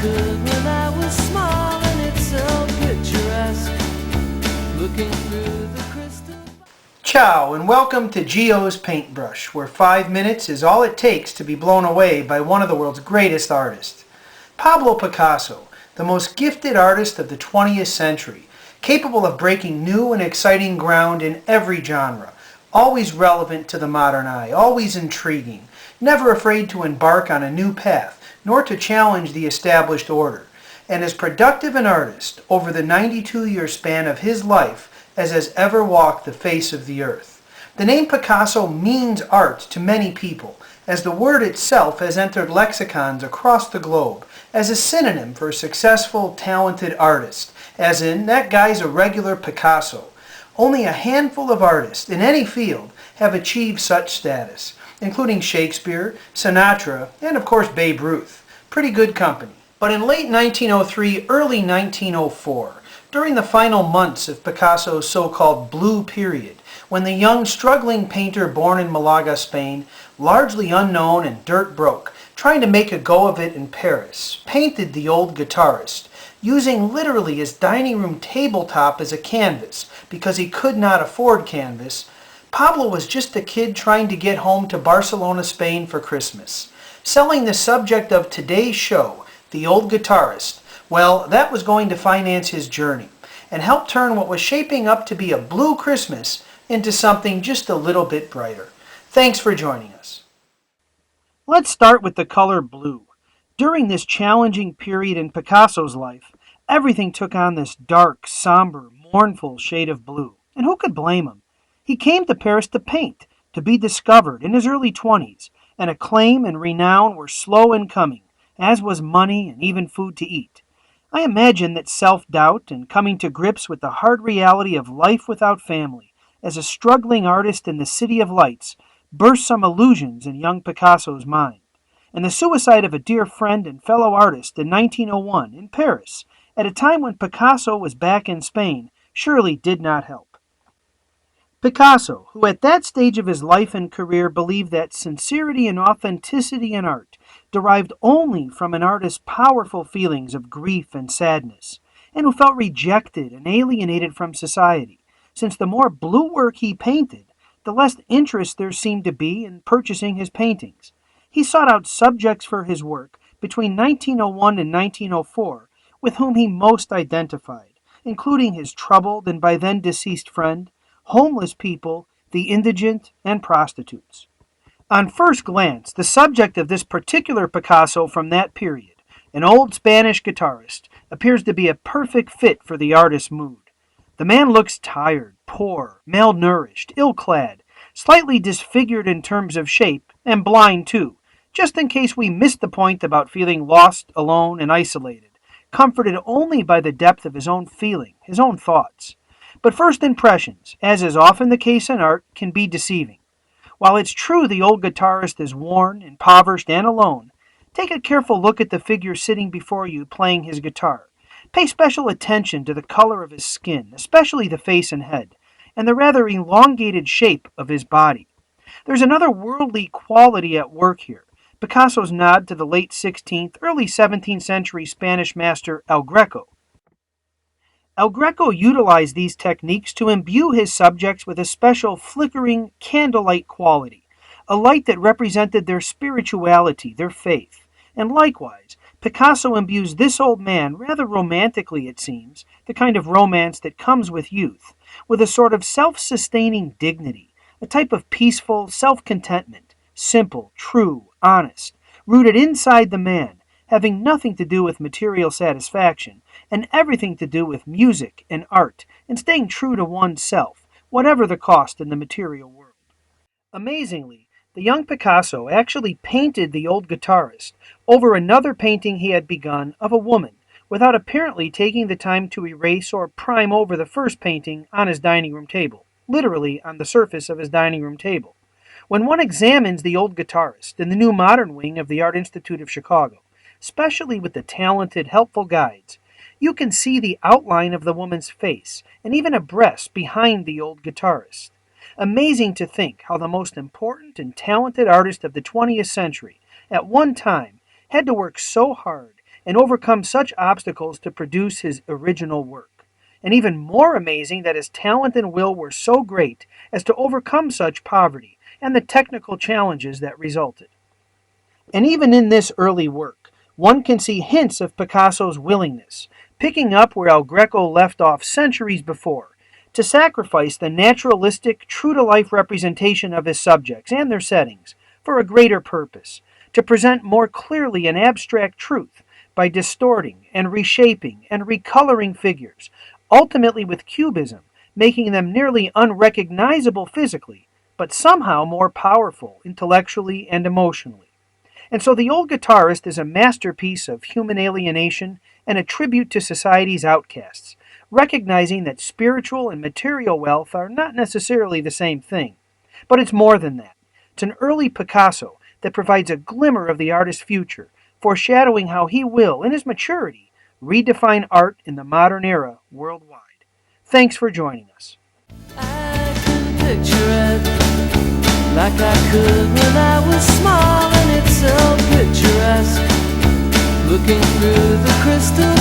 could when I was small, and it's so picturesque, looking through the crystal. Ciao, and welcome to Gio's Paintbrush, where 5 minutes is all it takes to be blown away by one of the world's greatest artists. Pablo Picasso, the most gifted artist of the 20th century, capable of breaking new and exciting ground in every genre, always relevant to the modern eye, always intriguing, never afraid to embark on a new path, nor to challenge the established order, and as productive an artist over the 92-year span of his life as has ever walked the face of the earth. The name Picasso means art to many people, as the word itself has entered lexicons across the globe as a synonym for a successful, talented artist, as in, that guy's a regular Picasso. Only a handful of artists in any field have achieved such status, including Shakespeare, Sinatra, and of course Babe Ruth. Pretty good company. But in late 1903, early 1904, during the final months of Picasso's so-called blue period, when the young, struggling painter born in Malaga, Spain, largely unknown and dirt broke, trying to make a go of it in Paris, painted the Old Guitarist, using literally his dining room tabletop as a canvas because he could not afford canvas. Pablo was just a kid trying to get home to Barcelona, Spain for Christmas. Selling the subject of today's show, The Old Guitarist, well, that was going to finance his journey and help turn what was shaping up to be a blue Christmas into something just a little bit brighter. Thanks for joining us. Let's start with the color blue. During this challenging period in Picasso's life, everything took on this dark, somber, mournful shade of blue. And who could blame him? He came to Paris to paint, to be discovered in his early 20s, and acclaim and renown were slow in coming, as was money and even food to eat. I imagine that self-doubt and coming to grips with the hard reality of life without family, as a struggling artist in the City of Lights, burst some illusions in young Picasso's mind. And the suicide of a dear friend and fellow artist in 1901 in Paris, at a time when Picasso was back in Spain, surely did not help. Picasso, who at that stage of his life and career believed that sincerity and authenticity in art derived only from an artist's powerful feelings of grief and sadness, and who felt rejected and alienated from society, since the more blue work he painted, the less interest there seemed to be in purchasing his paintings. He sought out subjects for his work between 1901 and 1904 with whom he most identified, including his troubled and by then deceased friend, homeless people, the indigent, and prostitutes. On first glance, the subject of this particular Picasso from that period, an old Spanish guitarist, appears to be a perfect fit for the artist's mood. The man looks tired, poor, malnourished, ill-clad, slightly disfigured in terms of shape, and blind too, just in case we missed the point about feeling lost, alone, and isolated, comforted only by the depth of his own feeling, his own thoughts. But first impressions, as is often the case in art, can be deceiving. While it's true the old guitarist is worn, impoverished, and alone, take a careful look at the figure sitting before you playing his guitar. Pay special attention to the color of his skin, especially the face and head, and the rather elongated shape of his body. There's another worldly quality at work here. Picasso's nod to the late 16th, early 17th century Spanish master El Greco. El Greco utilized these techniques to imbue his subjects with a special flickering candlelight quality, a light that represented their spirituality, their faith. And likewise, Picasso imbues this old man, rather romantically it seems, the kind of romance that comes with youth, with a sort of self-sustaining dignity, a type of peaceful self-contentment, simple, true, honest, rooted inside the man, having nothing to do with material satisfaction, and everything to do with music and art, and staying true to oneself, whatever the cost in the material world. Amazingly, the young Picasso actually painted the Old Guitarist over another painting he had begun of a woman, without apparently taking the time to erase or prime over the first painting on his dining room table, literally on the surface of his dining room table. When one examines the Old Guitarist in the new modern wing of the Art Institute of Chicago, especially with the talented, helpful guides, you can see the outline of the woman's face and even a breast behind the Old Guitarist. Amazing to think how the most important and talented artist of the 20th century, at one time, had to work so hard and overcome such obstacles to produce his original work. And even more amazing that his talent and will were so great as to overcome such poverty and the technical challenges that resulted. And even in this early work, one can see hints of Picasso's willingness, picking up where El Greco left off centuries before, to sacrifice the naturalistic, true-to-life representation of his subjects and their settings for a greater purpose, to present more clearly an abstract truth by distorting and reshaping and recoloring figures, ultimately with cubism, making them nearly unrecognizable physically, but somehow more powerful intellectually and emotionally. And so the Old Guitarist is a masterpiece of human alienation and a tribute to society's outcasts, recognizing that spiritual and material wealth are not necessarily the same thing. But it's more than that. It's an early Picasso that provides a glimmer of the artist's future, foreshadowing how he will, in his maturity, redefine art in the modern era worldwide. Thanks for joining us. I can picture it like I could when I was small, and it's so picturesque, looking through the crystal